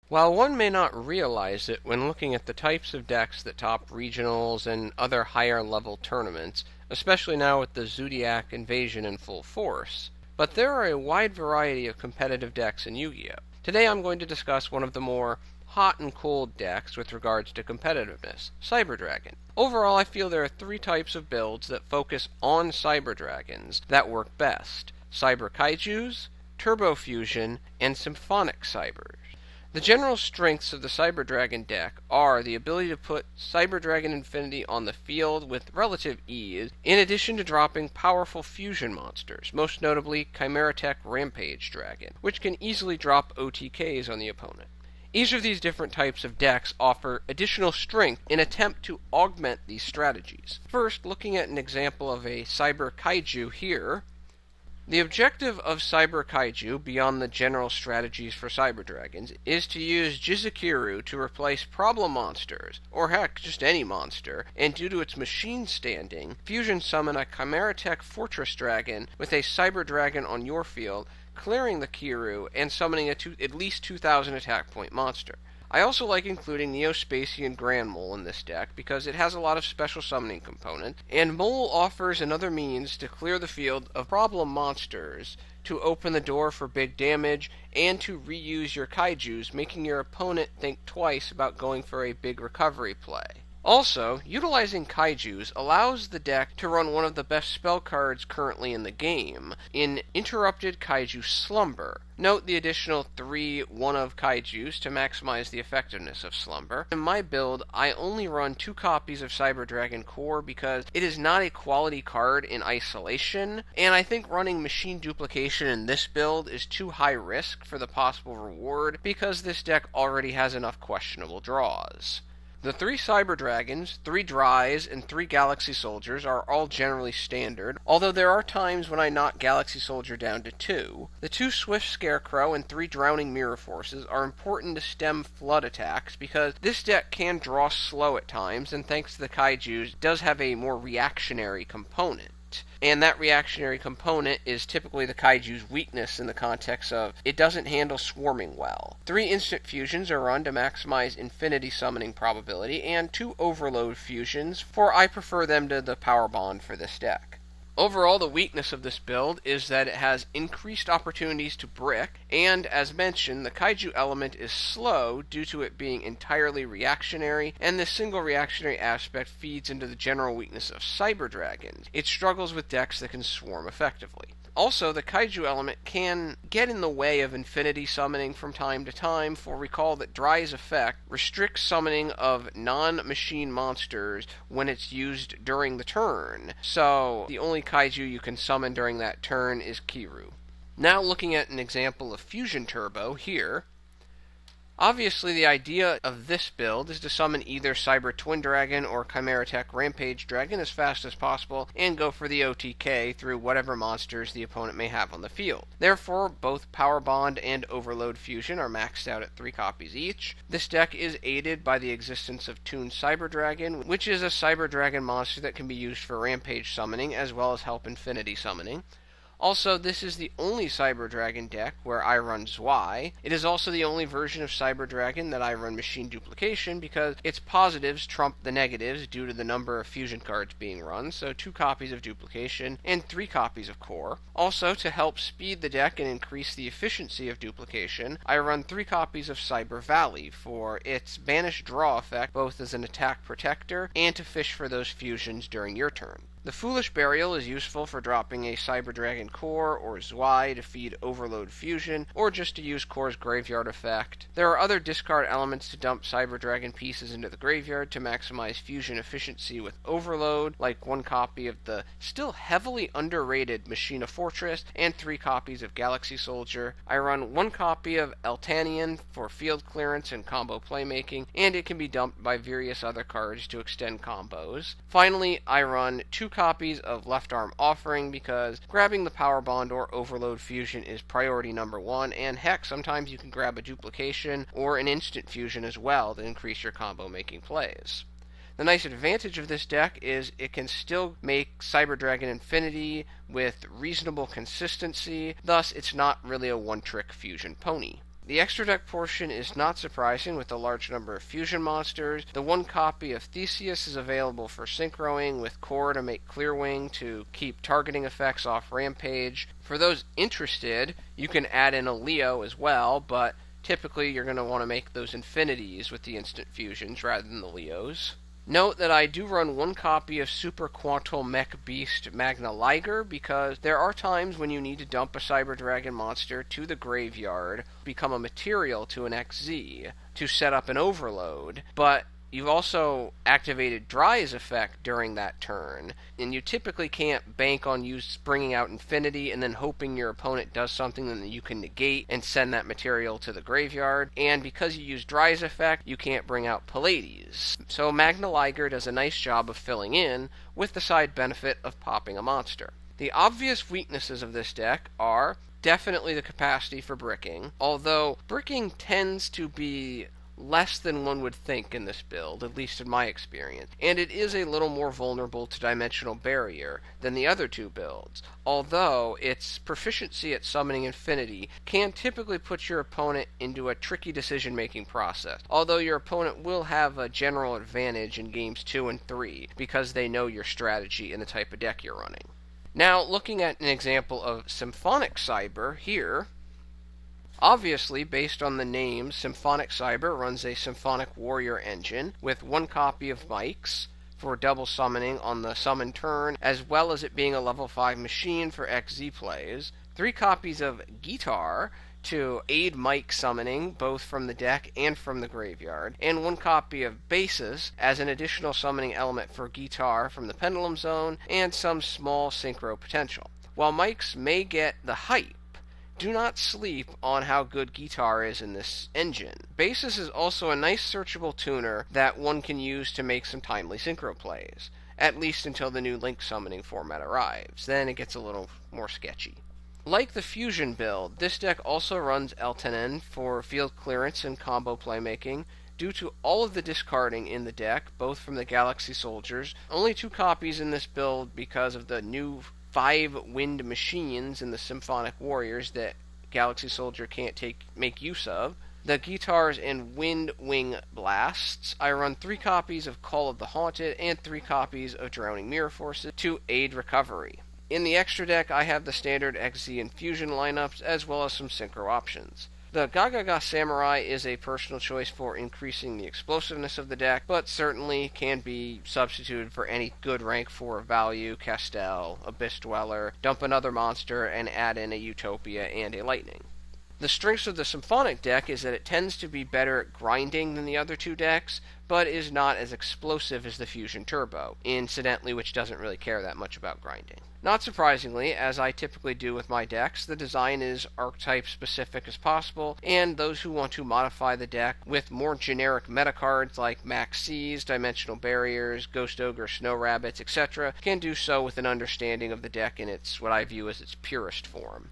While one may not realize it when looking at the types of decks that top regionals and other higher level tournaments, especially now with the Zodiac invasion in full force, but there are a wide variety of competitive decks in Yu-Gi-Oh! Today I'm going to discuss one of the more hot and cold decks with regards to competitiveness, Cyber Dragon. Overall, I feel there are three types of builds that focus on Cyber Dragons that work best: Cyber Kaijus, Turbo Fusion, and Symphonic Cybers. The general strengths of the Cyber Dragon deck are the ability to put Cyber Dragon Infinity on the field with relative ease, in addition to dropping powerful fusion monsters, most notably Chimeratech Rampage Dragon, which can easily drop OTKs on the opponent. Each of these different types of decks offer additional strength in attempt to augment these strategies. First, looking at an example of a Cyber Kaiju here, the objective of Cyber Kaiju, beyond the general strategies for Cyber Dragons, is to use Jizukiru to replace problem monsters, or heck, just any monster, and due to its machine standing, fusion summon a Chimeratech Fortress Dragon with a Cyber Dragon on your field, clearing the Kiru and summoning at least 2,000 attack point monster. I also like including Neo-Spacian Grand Mole in this deck because it has a lot of special summoning components, and Mole offers another means to clear the field of problem monsters, to open the door for big damage, and to reuse your Kaijus, making your opponent think twice about going for a big recovery play. Also, utilizing Kaijus allows the deck to run one of the best spell cards currently in the game, in Interrupted Kaiju Slumber. Note the additional 3 one-of Kaijus to maximize the effectiveness of Slumber. In my build, I only run 2 copies of Cyber Dragon Core because it is not a quality card in isolation, and I think running Machine Duplication in this build is too high risk for the possible reward because this deck already has enough questionable draws. The 3 Cyber Dragons, 3 Dreis, and 3 Galaxy Soldiers are all generally standard, although there are times when I knock Galaxy Soldier down to 2. The 2 Swift Scarecrow and 3 Drowning Mirror Forces are important to stem flood attacks because this deck can draw slow at times, and thanks to the Kaijus, does have a more reactionary component. And that reactionary component is typically the Kaiju's weakness in the context of it doesn't handle swarming well. 3 instant fusions are run to maximize infinity summoning probability, and 2 overload fusions, for I prefer them to the power bond for this deck. Overall, the weakness of this build is that it has increased opportunities to brick, and as mentioned, the Kaiju element is slow due to it being entirely reactionary, and this single reactionary aspect feeds into the general weakness of Cyber Dragons. It struggles with decks that can swarm effectively. Also, the Kaiju element can get in the way of infinity summoning from time to time, for recall that Drei's effect restricts summoning of non-machine monsters when it's used during the turn, so the only Kaiju you can summon during that turn is Kiru. Now looking at an example of Fusion Turbo here, obviously, the idea of this build is to summon either Cyber Twin Dragon or Chimeratech Rampage Dragon as fast as possible and go for the OTK through whatever monsters the opponent may have on the field. Therefore, both Power Bond and Overload Fusion are maxed out at 3 copies each. This deck is aided by the existence of Toon Cyber Dragon, which is a Cyber Dragon monster that can be used for Rampage summoning as well as help Infinity summoning. Also, this is the only Cyber Dragon deck where I run Zwei. It is also the only version of Cyber Dragon that I run Machine Duplication because its positives trump the negatives due to the number of fusion cards being run, so 2 copies of Duplication and 3 copies of Core. Also, to help speed the deck and increase the efficiency of Duplication, I run 3 copies of Cyber Valley for its Banish Draw effect both as an attack protector and to fish for those fusions during your turn. The Foolish Burial is useful for dropping a Cyber Dragon Core or Zwei to feed Overload Fusion, or just to use Core's Graveyard effect. There are other discard elements to dump Cyber Dragon pieces into the graveyard to maximize fusion efficiency with Overload, like 1 copy of the still heavily underrated Machina Fortress and 3 copies of Galaxy Soldier. I run 1 copy of Eltanian for field clearance and combo playmaking, and it can be dumped by various other cards to extend combos. Finally, I run 2 copies of Left Arm Offering because grabbing the Power Bond or Overload Fusion is priority number 1, and heck, sometimes you can grab a Duplication or an Instant Fusion as well to increase your combo making plays. The nice advantage of this deck is it can still make Cyber Dragon Infinity with reasonable consistency, thus it's not really a one-trick fusion pony. The extra deck portion is not surprising with the large number of fusion monsters. The one copy of Theseus is available for synchroing with Core to make Clearwing to keep targeting effects off Rampage. For those interested, you can add in a Leo as well, but typically you're going to want to make those infinities with the instant fusions rather than the Leos. Note that I do run one copy of Super Quantum Mech Beast Magna Liger because there are times when you need to dump a Cyber Dragon monster to the graveyard, become a material to an XZ, to set up an overload, but you've also activated Drei's effect during that turn, and you typically can't bank on you bringing out Infinity and then hoping your opponent does something that you can negate and send that material to the graveyard, and because you use Drei's effect, you can't bring out Pallades. So Magna Liger does a nice job of filling in, with the side benefit of popping a monster. The obvious weaknesses of this deck are definitely the capacity for bricking, although bricking tends to be less than one would think in this build, at least in my experience, and it is a little more vulnerable to dimensional barrier than the other two builds, although its proficiency at summoning Infinity can typically put your opponent into a tricky decision-making process, although your opponent will have a general advantage in games 2 and 3 because they know your strategy and the type of deck you're running. Now, looking at an example of Symphonic Cyber here, obviously, based on the name, Symphonic Cyber runs a Symphonic Warrior engine with one copy of Mike's for double summoning on the summon turn, as well as it being a level 5 machine for XZ plays, 3 copies of Guitar to aid Mike summoning both from the deck and from the graveyard, and 1 copy of Basis as an additional summoning element for Guitar from the Pendulum Zone, and some small synchro potential. While Mike's may get the hype, do not sleep on how good Guitar is in this engine. Basis is also a nice searchable tuner that one can use to make some timely synchro plays, at least until the new Link summoning format arrives. Then it gets a little more sketchy. Like the Fusion build, this deck also runs Eltanen for field clearance and combo playmaking. Due to all of the discarding in the deck, both from the Galaxy Soldiers, only 2 copies in this build because of the new 5 wind machines in the Symphonic Warriors that Galaxy Soldier can't make use of, the Guitars and Wind Wing Blasts. I run 3 copies of Call of the Haunted and 3 copies of Drowning Mirror Forces to aid recovery. In the extra deck, I have the standard XZ and Fusion lineups, as well as some synchro options. The Gagaga Samurai is a personal choice for increasing the explosiveness of the deck, but certainly can be substituted for any good rank 4 value, Castel, Abyss Dweller, dump another monster, and add in a Utopia and a Lightning. The strengths of the Symphonic deck is that it tends to be better at grinding than the other 2 decks, but is not as explosive as the Fusion Turbo, incidentally, which doesn't really care that much about grinding. Not surprisingly, as I typically do with my decks, the design is archetype specific as possible, and those who want to modify the deck with more generic meta cards like Max Seas, Dimensional Barriers, Ghost Ogre, Snow Rabbits, etc., can do so with an understanding of the deck in its what I view as its purest form.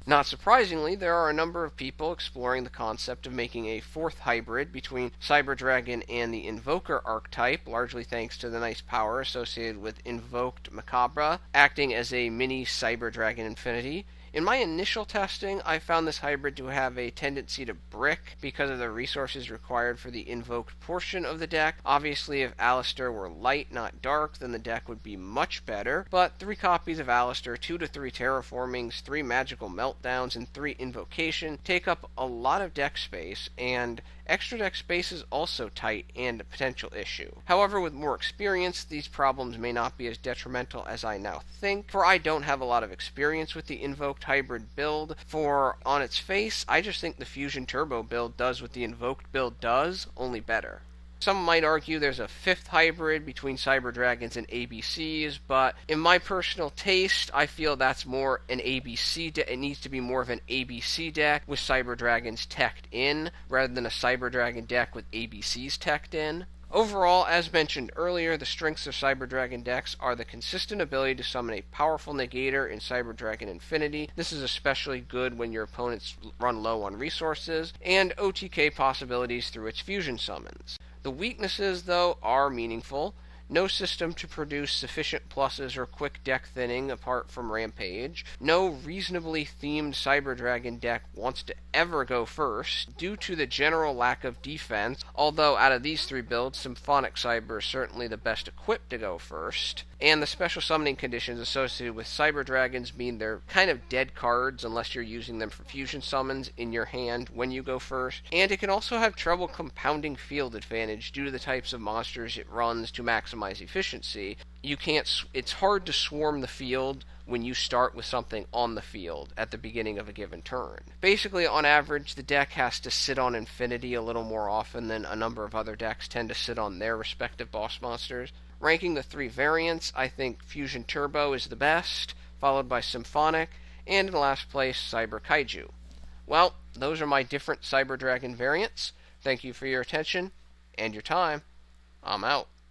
Not surprisingly, there are a number of people exploring the concept of making a 4th hybrid between Cyber Dragon and the Invoker archetype, largely thanks to the nice power associated with Invoked Macabre, acting as a mini Cyber Dragon Infinity. In my initial testing, I found this hybrid to have a tendency to brick because of the resources required for the invoked portion of the deck. Obviously, if Alistair were light, not dark, then the deck would be much better, but 3 copies of Alistair, 2 to 3 terraformings, 3 magical meltdowns, and 3 invocation take up a lot of deck space, and extra deck space is also tight and a potential issue. However, with more experience, these problems may not be as detrimental as I now think, for I don't have a lot of experience with the invoked hybrid build, for on its face, I just think the Fusion Turbo build does what the invoked build does, only better. Some might argue there's a 5th hybrid between Cyber Dragons and ABCs, but in my personal taste, I feel that's more an ABC deck. It needs to be more of an ABC deck with Cyber Dragons teched in, rather than a Cyber Dragon deck with ABCs teched in. Overall, as mentioned earlier, the strengths of Cyber Dragon decks are the consistent ability to summon a powerful negator in Cyber Dragon Infinity. This is especially good when your opponents run low on resources, and OTK possibilities through its fusion summons. The weaknesses, though, are meaningful. no system to produce sufficient pluses or quick deck thinning apart from Rampage, no reasonably themed Cyber Dragon deck wants to ever go first, due to the general lack of defense, although out of these three builds, Symphonic Cyber is certainly the best equipped to go first, and the special summoning conditions associated with Cyber Dragons mean they're kind of dead cards unless you're using them for fusion summons in your hand when you go first, and it can also have trouble compounding field advantage due to the types of monsters it runs to maximize efficiency. It's hard to swarm the field when you start with something on the field at the beginning of a given turn. Basically, on average, the deck has to sit on Infinity a little more often than a number of other decks tend to sit on their respective boss monsters. Ranking the three variants, I think Fusion Turbo is the best, followed by Symphonic, and in last place, Cyber Kaiju. Well, those are my different Cyber Dragon variants. Thank you for your attention and your time. I'm out.